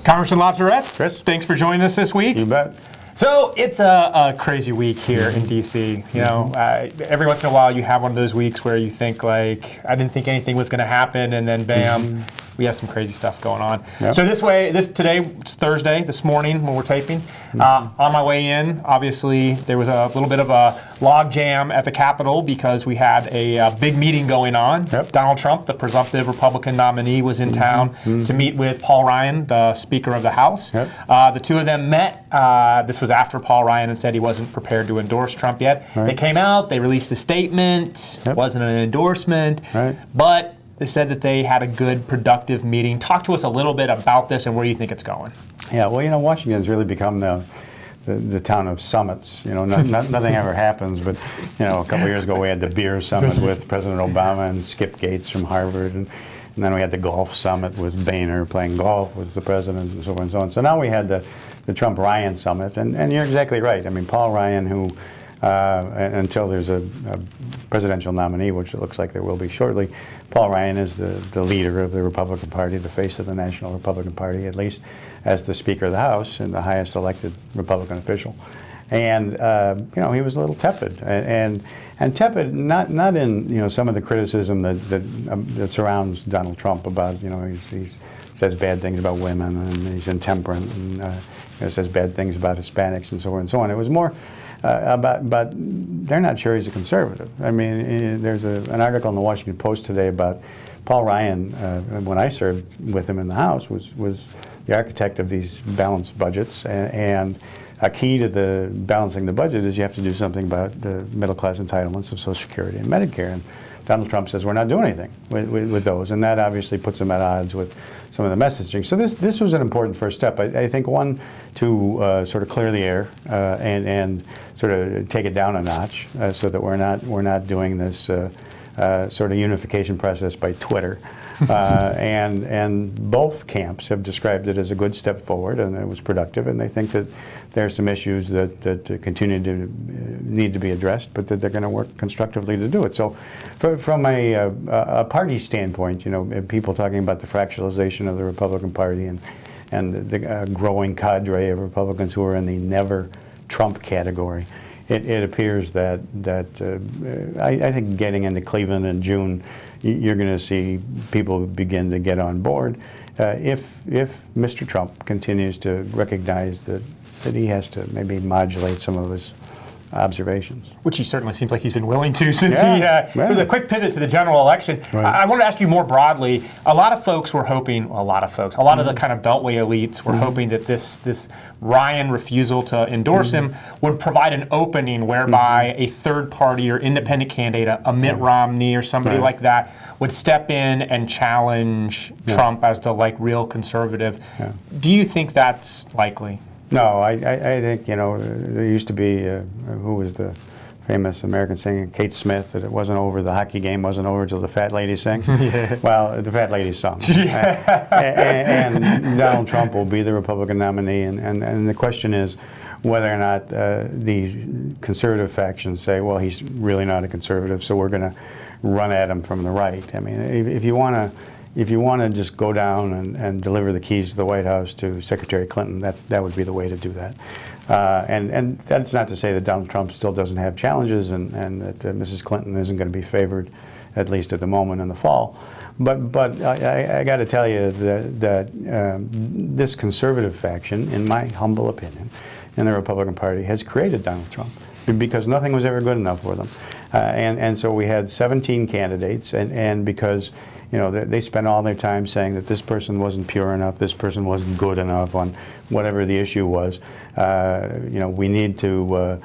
Congressman LaTourette, Chris, thanks for joining us this week. You bet. So it's a crazy week here in D.C. You know, every once in a while you have one of those weeks where you think like, I didn't think anything was going to happen, and then bam, we have some crazy stuff going on. Yep. So today, it's Thursday, this morning when we're taping. On my way in, obviously there was a little bit of a log jam at the Capitol because we had a big meeting going on. Yep. Donald Trump, the presumptive Republican nominee, was in town to meet with Paul Ryan, the Speaker of the House. Yep. The two of them met. This was after Paul Ryan had said he wasn't prepared to endorse Trump yet. Right. They came out, they released a statement. Yep. It wasn't an endorsement, Right. but they said that they had a good, productive meeting. Talk to us a little bit about this and where you think it's going. Yeah, well, you know, Washington's really become the town of summits. You know, nothing ever happens, but, you know, a couple of years ago we had the beer summit with President Obama and Skip Gates from Harvard, and then we had the golf summit with Boehner playing golf with the president, and so on and so on. So now we had the Trump-Ryan summit, and you're exactly right. I mean, Paul Ryan, who, until there's a presidential nominee, which it looks like there will be shortly, Paul Ryan is the leader of the Republican Party, the face of the National Republican Party, at least as the Speaker of the House and the highest elected Republican official. And you know, he was a little tepid, and tepid not in, you know, some of the criticism that surrounds Donald Trump about, you know, he says bad things about women and he's intemperate and you know, says bad things about Hispanics and so on and so on. It was more but they're not sure he's a conservative. I mean, there's an article in the Washington Post today about Paul Ryan, when I served with him in the House, was the architect of these balanced budgets, and a key to the balancing the budget is you have to do something about the middle class entitlements of Social Security and Medicare. And Donald Trump says we're not doing anything with those, and that obviously puts him at odds with some of the messaging. So this was an important first step. I think, one, to sort of clear the air and sort of take it down a notch, so that we're not doing this sort of unification process by Twitter. And both camps have described it as a good step forward, and it was productive, and they think that there are some issues that continue to need to be addressed, but that they're going to work constructively to do it. So from a party standpoint, you know, people talking about the fractionalization of the Republican Party and the growing cadre of Republicans who are in the never Trump category, it appears that I think getting into Cleveland in June, you're going to see people begin to get on board if Mr. Trump continues to recognize that he has to maybe modulate some of his observations. Which he certainly seems like he's been willing to since it was a quick pivot to the general election. Right. I want to ask you more broadly. A lot of folks were hoping, a lot of the kind of Beltway elites were hoping that this Ryan refusal to endorse him would provide an opening whereby a third party or independent candidate, a Mitt Romney or somebody like that, would step in and challenge Trump as the real conservative. Yeah. Do you think that's likely? No, I think, you know, there used to be, who was the famous American singer, Kate Smith, that it wasn't over, the hockey game wasn't over till the fat lady sang. Yeah. Well, the fat lady sung. and Donald Trump will be the Republican nominee, and the question is whether or not these conservative factions say, well, he's really not a conservative, so we're going to run at him from the right. I mean, if you want to just go down and deliver the keys to the White House to Secretary Clinton, that would be the way to do that. And that's not to say that Donald Trump still doesn't have challenges and that Mrs. Clinton isn't going to be favored, at least at the moment in the fall. But I got to tell you that this conservative faction, in my humble opinion, in the Republican Party has created Donald Trump because nothing was ever good enough for them. And so we had 17 candidates, and because, you know, they spent all their time saying that this person wasn't pure enough, this person wasn't good enough on whatever the issue was. You know, we need to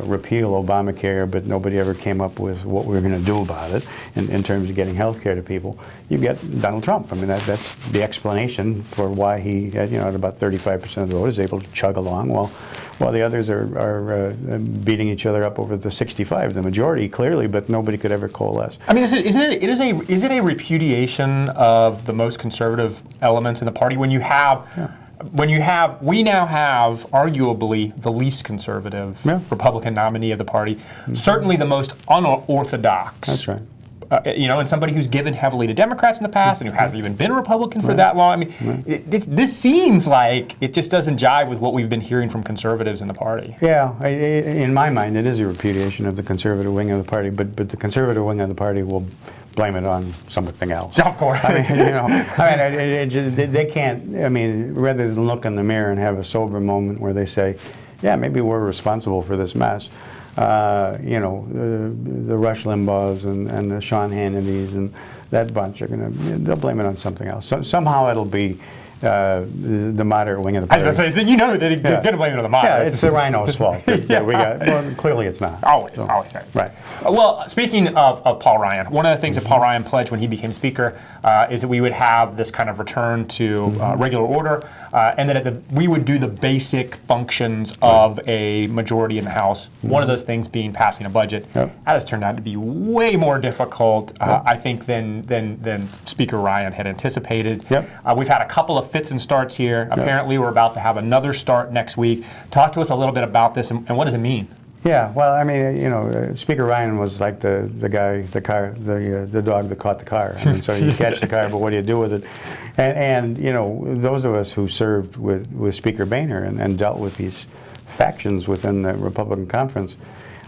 repeal Obamacare, but nobody ever came up with what we were going to do about it in terms of getting health care to people. You get Donald Trump. I mean, that's the explanation for why he, you know, at about 35% of the vote, is able to chug along while the others are beating each other up over the 65, the majority clearly, but nobody could ever coalesce. I mean, is it a repudiation of the most conservative elements in the party when you have? Yeah. We now have arguably the least conservative Republican nominee of the party, certainly the most unorthodox. That's right. and somebody who's given heavily to Democrats in the past and who hasn't even been a Republican for that long. I mean, this seems like it just doesn't jive with what we've been hearing from conservatives in the party. Yeah, in my mind, it is a repudiation of the conservative wing of the party, but the conservative wing of the party will blame it on something else. Of course. I mean, they can't, I mean, rather than look in the mirror and have a sober moment where they say, yeah, maybe we're responsible for this mess. The Rush Limbaughs and the Sean Hannitys and that bunch they'll blame it on something else. Somehow it'll be the moderate wing of the party. I was going to say, they're going to blame it on the moderates. Yeah, it's the rhinos' fault. Well, clearly it's not. Always, always. Right. Well, speaking of Paul Ryan, one of the things that Paul Ryan pledged when he became Speaker is that we would have this kind of return to regular order, and that we would do the basic functions of a majority in the House. One of those things being passing a budget. That has turned out to be way more difficult, I think, than Speaker Ryan had anticipated. We've had a couple of fits and starts here. Apparently, we're about to have another start next week. Talk to us a little bit about this and what does it mean? Yeah, well, I mean, Speaker Ryan was like the guy, the dog that caught the car. I mean, so you catch the car, but what do you do with it? And those of us who served with Speaker Boehner and dealt with these factions within the Republican conference,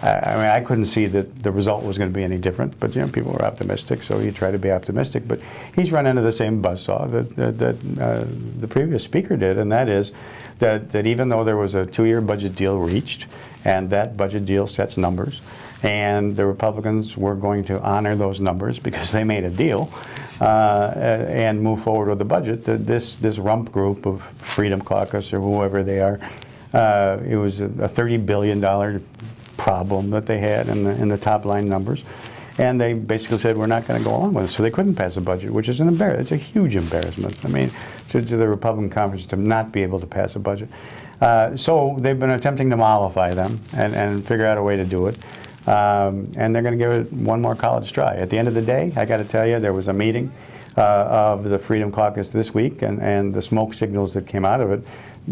I mean, I couldn't see that the result was going to be any different, but people were optimistic, so you try to be optimistic. But he's run into the same buzzsaw that the previous speaker did, and that is that even though there was a 2-year budget deal reached, and that budget deal sets numbers, and the Republicans were going to honor those numbers because they made a deal and move forward with the budget, this rump group of Freedom Caucus or whoever they are, it was a $30 billion problem that they had in the top line numbers, and they basically said we're not going to go along with it, so they couldn't pass a budget, which is an embarrassment. It's a huge embarrassment. I mean, to the Republican conference to not be able to pass a budget. So they've been attempting to mollify them and figure out a way to do it, and they're going to give it one more college try. At the end of the day, I got to tell you, there was a meeting of the Freedom Caucus this week, and the smoke signals that came out of it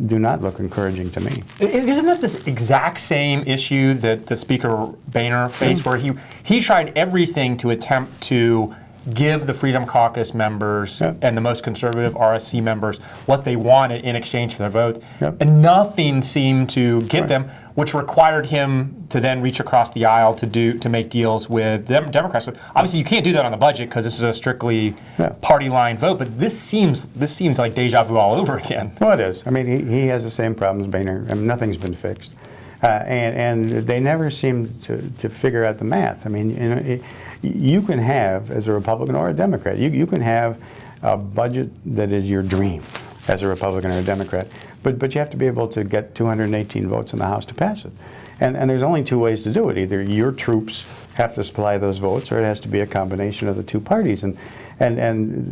do not look encouraging to me. Isn't this exact same issue that the Speaker Boehner faced, where he tried everything to attempt to give the Freedom Caucus members and the most conservative RSC members what they wanted in exchange for their vote, and nothing seemed to get them, which required him to then reach across the aisle to make deals with Democrats. So obviously, you can't do that on the budget because this is a strictly party line vote. But this seems like deja vu all over again. Well, it is. I mean, he has the same problems, Boehner. I mean, nothing's been fixed, and they never seem to figure out the math. I mean, you can have, as a Republican or a Democrat, you can have a budget that is your dream as a Republican or a Democrat, but you have to be able to get 218 votes in the House to pass it. And there's only two ways to do it. Either your troops have to supply those votes, or it has to be a combination of the two parties. And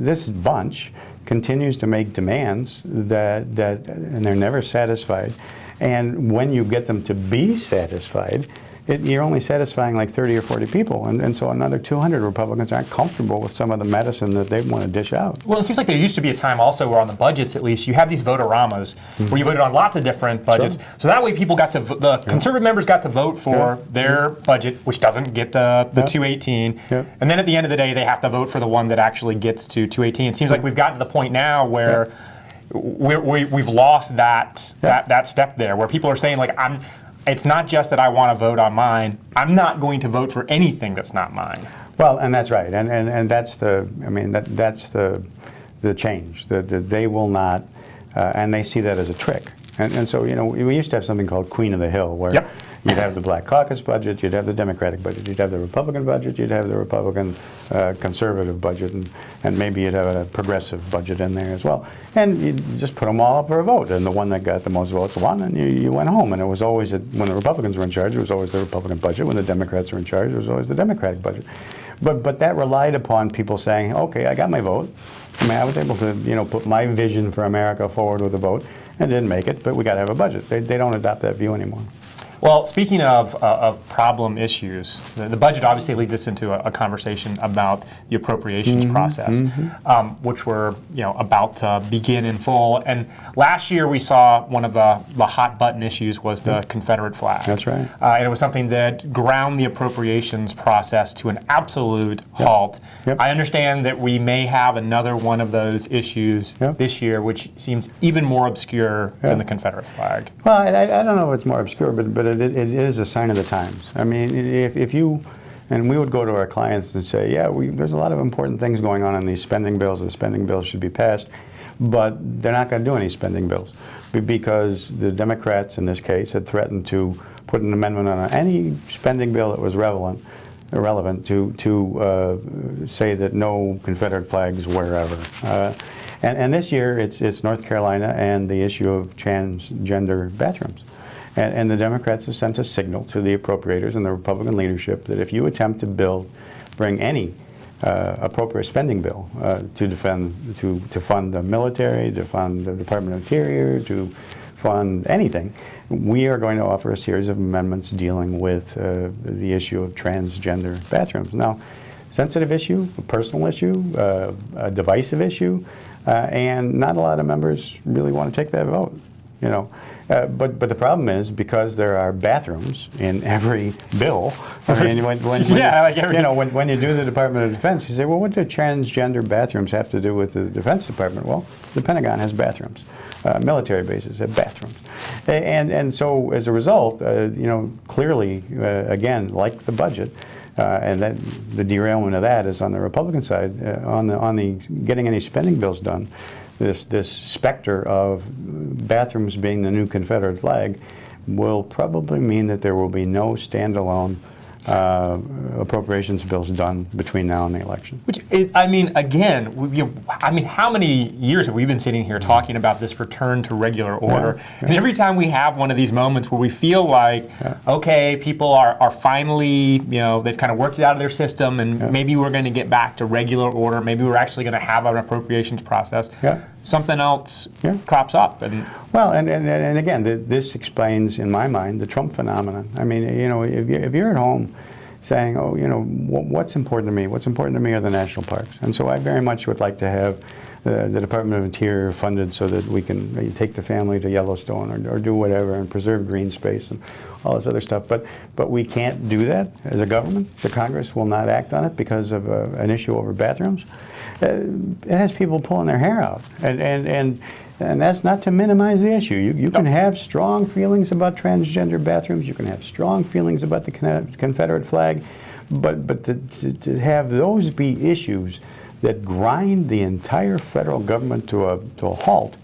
this bunch continues to make demands and they're never satisfied. And when you get them to be satisfied, you're only satisfying like 30 or 40 people, and so another 200 Republicans aren't comfortable with some of the medicine that they want to dish out. Well, it seems like there used to be a time also where on the budgets, at least, you have these vote-a-ramas where you voted on lots of different budgets. So that way people got to, the conservative members got to vote for their budget, which doesn't get the 218. And then at the end of the day, they have to vote for the one that actually gets to 218. It seems like we've gotten to the point now where we've lost that step there, where people are saying, like, it's not just that I want to vote on mine. I'm not going to vote for anything that's not mine. Well, and that's right, and that's that's the change. That they will not, and they see that as a trick. And so we used to have something called Queen of the Hill, where you'd have the Black Caucus budget, you'd have the Democratic budget, you'd have the Republican budget, you'd have the Republican conservative budget, and maybe you'd have a progressive budget in there as well. And you just put them all up for a vote, and the one that got the most votes won, and you went home. And it was always, when the Republicans were in charge, it was always the Republican budget. When the Democrats were in charge, it was always the Democratic budget. But that relied upon people saying, okay, I got my vote. I mean, I was able to put my vision for America forward with a vote, and didn't make it, but we got to have a budget. They don't adopt that view anymore. Well, speaking of problem issues, the budget obviously leads us into a conversation about the appropriations process, which we're about to begin in full. And last year we saw one of the hot button issues was the Confederate flag. That's right. And it was something that ground the appropriations process to an absolute halt. Yep. I understand that we may have another one of those issues this year, which seems even more obscure than the Confederate flag. Well, I don't know if it's more obscure, but it is a sign of the times. I mean, if you, and we would go to our clients and say, yeah, there's a lot of important things going on in these spending bills. The spending bills should be passed, but they're not going to do any spending bills because the Democrats in this case had threatened to put an amendment on any spending bill that was irrelevant to say that no Confederate flags wherever. And this year it's North Carolina and the issue of transgender bathrooms. And the Democrats have sent a signal to the appropriators and the Republican leadership that if you attempt to bring any appropriate spending bill to fund the military, to fund the Department of Interior, to fund anything, we are going to offer a series of amendments dealing with the issue of transgender bathrooms. Now, sensitive issue, a personal issue, a divisive issue, and not a lot of members really want to take that vote. But the problem is because there are bathrooms in every bill. I mean, when you do the Department of Defense, you say, well, what do transgender bathrooms have to do with the Defense Department? Well, the Pentagon has bathrooms. Military bases have bathrooms. And so as a result, clearly, again, like the budget, and that the derailment of that is on the Republican side, on the getting any spending bills done. This specter of bathrooms being the new Confederate flag will probably mean that there will be no standalone appropriations bills done between now and the election. Which, again, how many years have we been sitting here talking about this return to regular order? And every time we have one of these moments where we feel like, okay, people are finally, they've kind of worked it out of their system, and maybe we're going to get back to regular order. Maybe we're actually going to have an appropriations process. Something else crops up. And again, this explains, in my mind, the Trump phenomenon. I mean, if you're at home saying, oh, what's important to me? What's important to me are the national parks. And so I very much would like to have the Department of Interior funded so that we can take the family to Yellowstone or do whatever and preserve green space and all this other stuff. But we can't do that as a government. The Congress will not act on it because of an issue over bathrooms. It has people pulling their hair out. And that's not to minimize the issue. You can have strong feelings about transgender bathrooms. You can have strong feelings about the Confederate flag. But to have those be issues that grind the entire federal government to a halt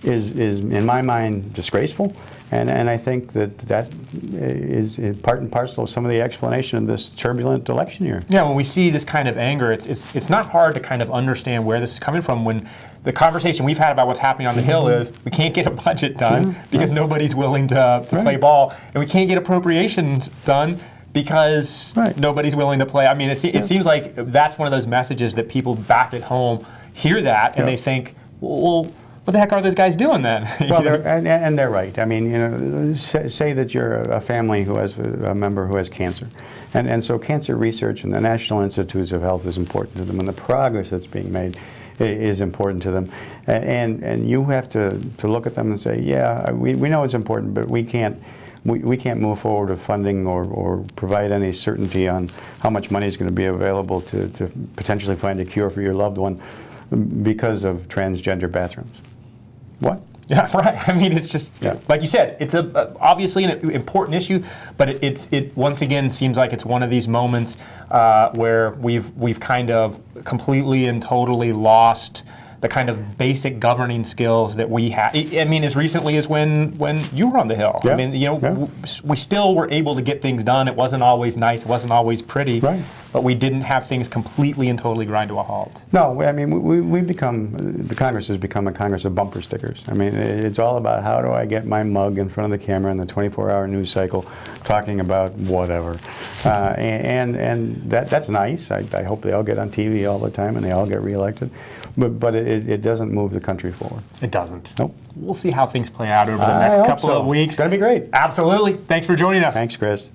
is, in my mind, disgraceful. And I think that is part and parcel of some of the explanation of this turbulent election year. Yeah, when we see this kind of anger, it's not hard to kind of understand where this is coming from. When the conversation we've had about what's happening on the Hill is we can't get a budget done because nobody's willing to play ball, and we can't get appropriations done because nobody's willing to play. I mean, it seems like that's one of those messages that people back at home hear that and they think, well, what the heck are those guys doing then? Well, and they're right. I mean, say that you're a family who has a member who has cancer. And so cancer research and the National Institutes of Health is important to them, and the progress that's being made is important to them. And you have to look at them and say, yeah, we know it's important, but we can't move forward with funding or provide any certainty on how much money is going to be available to potentially find a cure for your loved one because of transgender bathrooms. What? Yeah, right. I mean, it's just like you said. It's obviously an important issue, but it once again seems like it's one of these moments where we've kind of completely and totally lost the kind of basic governing skills that we had. I mean, as recently as when you were on the Hill. I mean, we still were able to get things done. It wasn't always nice. It wasn't always pretty. Right. but we didn't have things completely and totally grind to a halt. No, I mean, the Congress has become a Congress of bumper stickers. I mean, it's all about how do I get my mug in front of the camera in the 24-hour news cycle talking about whatever. And that's nice. I hope they all get on TV all the time and they all get reelected. But it doesn't move the country forward. It doesn't. Nope. We'll see how things play out over the next couple of weeks. It's going to be great. Absolutely. Thanks for joining us. Thanks, Chris.